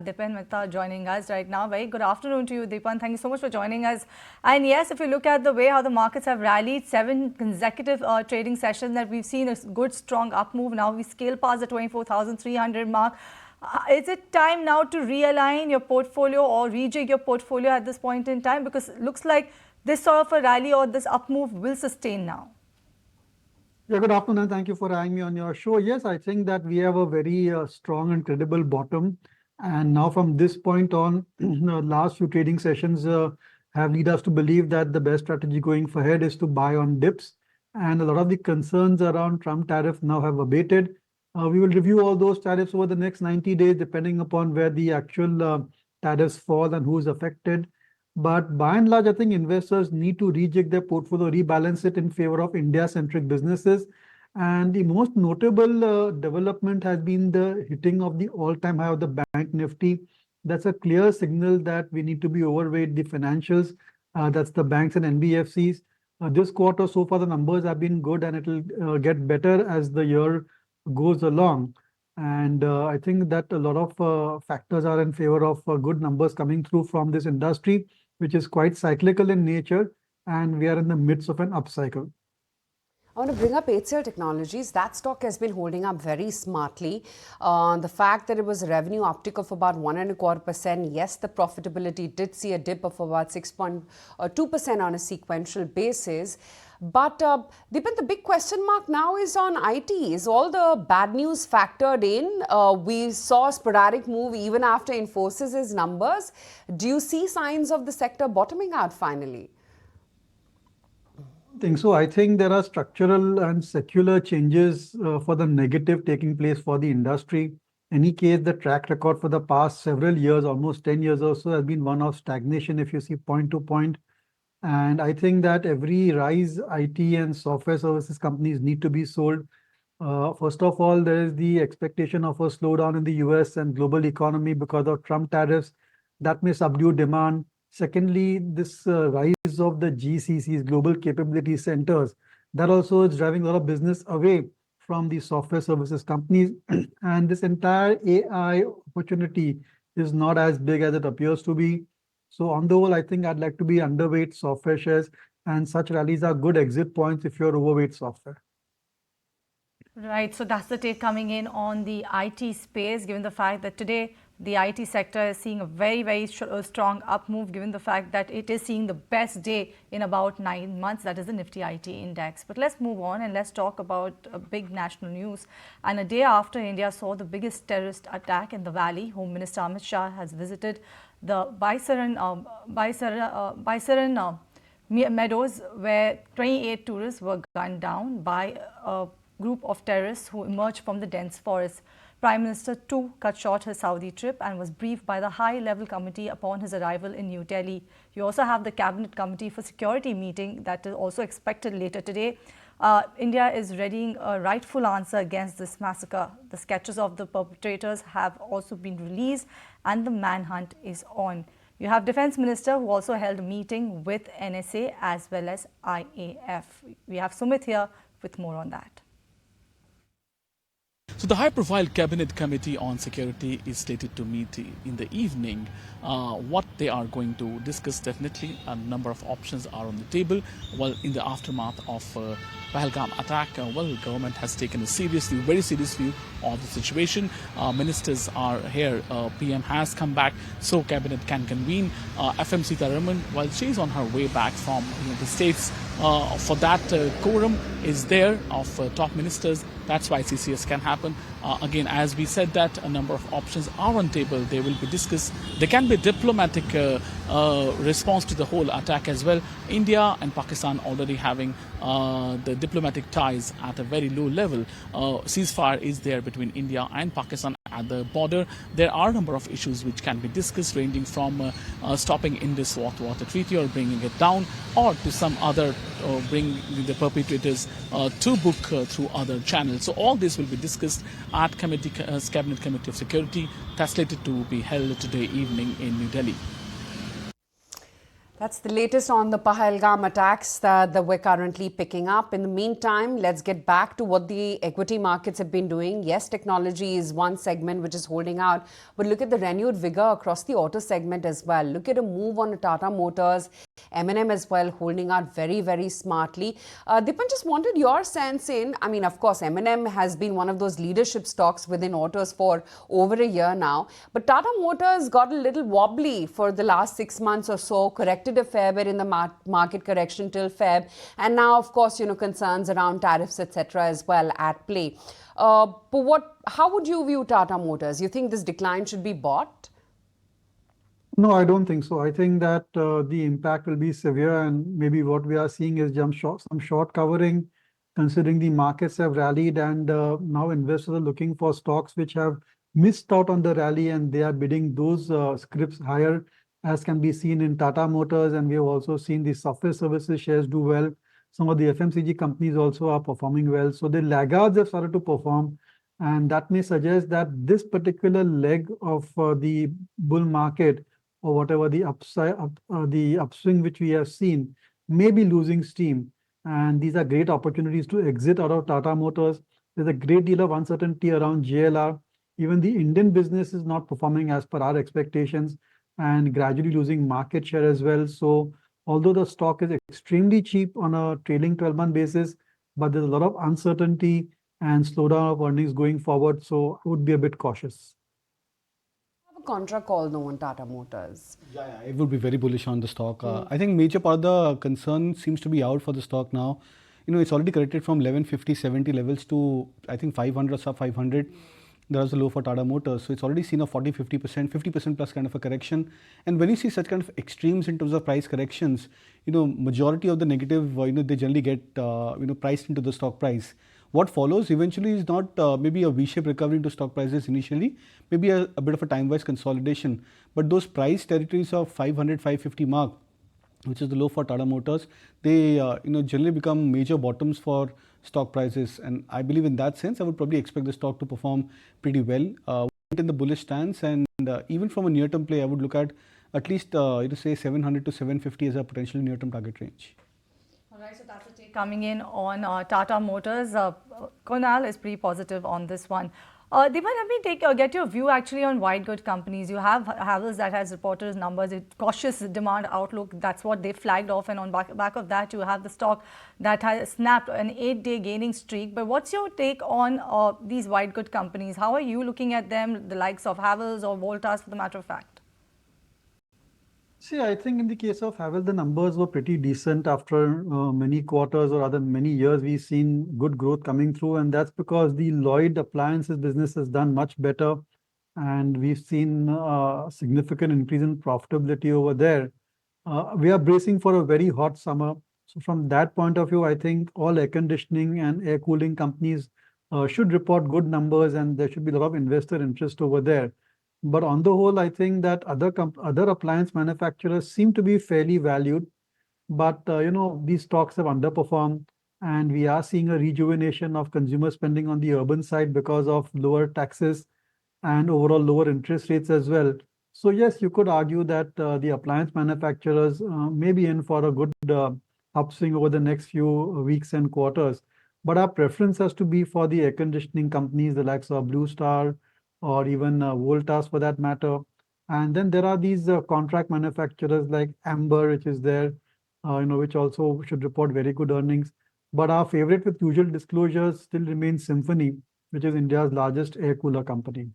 Dipan Mehta joining us right now. Very good afternoon to you, Dipan. Thank you so much for joining us. And yes, if you look at the way how the markets have rallied, 7 consecutive trading sessions that we've seen a good, strong up move. Now we scale past the 24,300 mark. Is it time now to realign your portfolio or rejig your portfolio at this point in time? Because it looks like this sort of a rally or this up move will sustain now. Yeah, good afternoon. Thank you for having me on your show. Yes, I think that we have a very strong and credible bottom. And now from this point on, the last few trading sessions have led us to believe that the best strategy going ahead is to buy on dips. And a lot of the concerns around Trump tariff now have abated. We will review all those tariffs over the next 90 days, depending upon where the actual tariffs fall and who is affected. But by and large, I think investors need to rejig their portfolio, rebalance it in favor of India-centric businesses. And the most notable development has been the hitting of the all-time high of the bank Nifty. That's a clear signal that we need to be overweight the financials. That's the banks and NBFCs. This quarter, so far, the numbers have been good and it will get better as the year goes along. And I think that a lot of factors are in favor of good numbers coming through from this industry, which is quite cyclical in nature, and we are in the midst of an upcycle. I want to bring up HCL Technologies. That stock has been holding up very smartly. The fact that it was a revenue uptick of about 1.25%. Yes, the profitability did see a dip of about 6.2% on a sequential basis. But Dipan, the big question mark now is on IT. Is all the bad news factored in? We saw a sporadic move even after Infosys' numbers. Do you see signs of the sector bottoming out finally? I think there are structural and secular changes for the negative taking place for the industry. In any case, the track record for the past several years, almost 10 years or so, has been one of stagnation if you see point to point. And I think that every rise IT and software services companies need to be sold. First of all, there is the expectation of a slowdown in the US and global economy because of Trump tariffs that may subdue demand. Secondly, this rise of the GCCs, Global Capability Centers, that also is driving a lot of business away from the software services companies. And this entire AI opportunity is not as big as it appears to be. So on the whole, I think I'd like to be underweight software shares, and such rallies are good exit points if you're overweight software. Right, so that's the take coming in on the IT space, given the fact that today the IT sector is seeing a very strong up move, given the fact that it is seeing the best day in about 9 months. That is the Nifty IT index. But let's move on and let's talk about a big national news. And a day after India saw the biggest terrorist attack in the valley, Home Minister Amit Shah has visited the Baisaran meadows, where 28 tourists were gunned down by a group of terrorists who emerged from the dense forest. Prime Minister too cut short his Saudi trip and was briefed by the high-level committee upon his arrival in New Delhi. You also have the Cabinet Committee for Security meeting that is also expected later today. India is readying a rightful answer against this massacre. The sketches of the perpetrators have also been released and the manhunt is on. You have Defence Minister who also held a meeting with NSA as well as IAF. We have Sumit here with more on that. So the high-profile Cabinet Committee on Security is slated to meet in the evening. What they are going to discuss, definitely a number of options are on the table. Well, in the aftermath of Pahalgam attack, the government has taken a very serious view of the situation. Ministers are here. PM has come back, so Cabinet can convene. FM Sitaraman, while she is on her way back from the States, for that quorum is there of top ministers. That's why CCS can happen. Again, as we said, that a number of options are on table. They will be discussed. There can be diplomatic response to the whole attack as well. India and Pakistan already having the diplomatic ties at a very low level. Ceasefire is there between India and Pakistan at the border. There are a number of issues which can be discussed, ranging from stopping Indus Water Treaty or bringing it down, or to some other bring the perpetrators to book through other channels. So all this will be discussed at Cabinet Committee of Security, that's slated to be held today evening in New Delhi. That's the latest on the Pahalgam attacks that we're currently picking up. In the meantime, let's get back to what the equity markets have been doing. Yes, technology is one segment which is holding out, but look at the renewed vigor across the auto segment as well. Look at a move on Tata Motors, M&M as well, holding out very, very smartly. Dipan, just wanted your sense in, I mean, of course, M&M has been one of those leadership stocks within autos for over a year now, but Tata Motors got a little wobbly for the last 6 months or so, corrected a fair bit in the market correction till Feb, and now, of course, concerns around tariffs, etc., as well at play. But how would you view Tata Motors? You think this decline should be bought? No, I don't think so. I think that the impact will be severe, and maybe what we are seeing is some short covering, considering the markets have rallied, and now investors are looking for stocks which have missed out on the rally, and they are bidding those scripts higher, as can be seen in Tata Motors, and we have also seen the software services shares do well. Some of the FMCG companies also are performing well. So the laggards have started to perform, and that may suggest that this particular leg of the bull market, or whatever the upswing which we have seen, may be losing steam. And these are great opportunities to exit out of Tata Motors. There's a great deal of uncertainty around JLR. Even the Indian business is not performing as per our expectations and gradually losing market share as well. So although the stock is extremely cheap on a trailing 12-month basis, but there's a lot of uncertainty and slowdown of earnings going forward. So I would be a bit cautious. A contra call though on Tata Motors. Yeah, it would be very bullish on the stock. I think major part of the concern seems to be out for the stock now. It's already corrected from 1150, 70 levels to I think 500 or sub 500. That was the low for Tata Motors. So it's already seen a 40, 50%, 50% plus kind of a correction. And when you see such kind of extremes in terms of price corrections, majority of the negative, they generally get, priced into the stock price. What follows eventually is not maybe a V-shaped recovery into stock prices initially, maybe a bit of a time-wise consolidation. But those price territories of 500, 550 mark, which is the low for Tata Motors, they generally become major bottoms for stock prices. And I believe in that sense, I would probably expect the stock to perform pretty well in the bullish stance. And even from a near-term play, I would look at least say 700 to 750 as a potential near-term target range. All right, so that's a take coming in on Tata Motors. Kunal is pretty positive on this one. Dipan, let me get your view actually on white good companies. You have Havels that has reported numbers, cautious demand outlook. That's what they flagged off, and on back of that, you have the stock that has snapped an 8-day gaining streak. But what's your take on these white good companies? How are you looking at them, the likes of Havels or Voltas, for the matter of fact? See, I think in the case of Havel, the numbers were pretty decent after many quarters, or rather many years. We've seen good growth coming through, and that's because the Lloyd appliances business has done much better, and we've seen a significant increase in profitability over there. We are bracing for a very hot summer. So from that point of view, I think all air conditioning and air cooling companies should report good numbers, and there should be a lot of investor interest over there. But on the whole, I think that other appliance manufacturers seem to be fairly valued. But these stocks have underperformed, and we are seeing a rejuvenation of consumer spending on the urban side because of lower taxes and overall lower interest rates as well. So yes, you could argue that the appliance manufacturers may be in for a good upswing over the next few weeks and quarters. But our preference has to be for the air conditioning companies, the likes of Blue Star, or even Voltas for that matter. And then there are these contract manufacturers like Amber, which is there, which also should report very good earnings. But our favorite with usual disclosures still remains Symphony, which is India's largest air cooler company.